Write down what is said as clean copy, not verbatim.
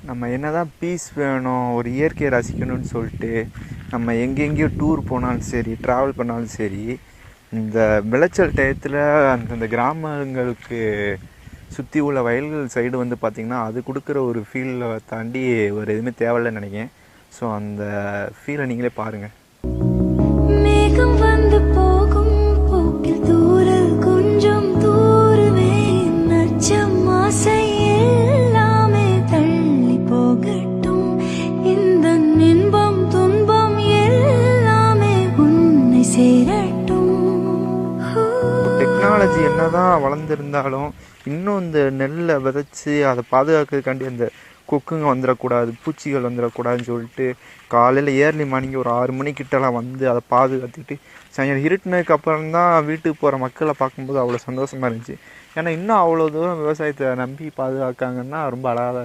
நம்ம என்னதான் பீஸ் வேணும், ஒரு இயற்கையை ரசிக்கணும்னு சொல்லிட்டு நம்ம எங்கெங்கேயோ டூர் போனாலும் சரி, ட்ராவல் பண்ணாலும் சரி, இந்த விளைச்சல் டயத்தில் அந்தந்த கிராமங்களுக்கு சுற்றி உள்ள வயல்கள் சைடு வந்து பார்த்திங்கன்னா அது கொடுக்குற ஒரு ஃபீலை தாண்டி ஒரு எதுவுமே தேவையில்லைன்னு நினைக்கிறேன். ஸோ அந்த ஃபீலை நீங்களே பாருங்கள். மேகம் வந்து போகும் போக்கில் தூரல் கொஞ்சம் தூருவேன், நச்சம் ஆசை எல்லாமே தள்ளி போகட்டும், இந்த இன்பம் துன்பம் எல்லாமே உன்னை சேரட்டும். டெக்னாலஜி என்னதான் வளர்ந்துருந்தாலும் இன்னும் இந்த நெல்லை விதைச்சி அதை பாதுகாக்கிறதுக்காண்டி அந்த கொக்குங்க வந்துடக்கூடாது, பூச்சிகள் வந்துடக்கூடாதுன்னு சொல்லிட்டு காலையில் ஏர்லி மார்னிங் ஒரு 6 மணிக்கிட்டலாம் வந்து அதை பாதுகாத்துக்கிட்டு சாயங்காலம் இருட்டினதுக்கு அப்புறம் தான் வீட்டுக்கு போகிற மக்களை பார்க்கும்போது அவ்வளோ சந்தோஷமாக இருந்துச்சு. ஏன்னா இன்னும் அவ்வளோ தூரம் விவசாயத்தை நம்பி பாதுகாக்காங்கன்னா ரொம்ப அழகாக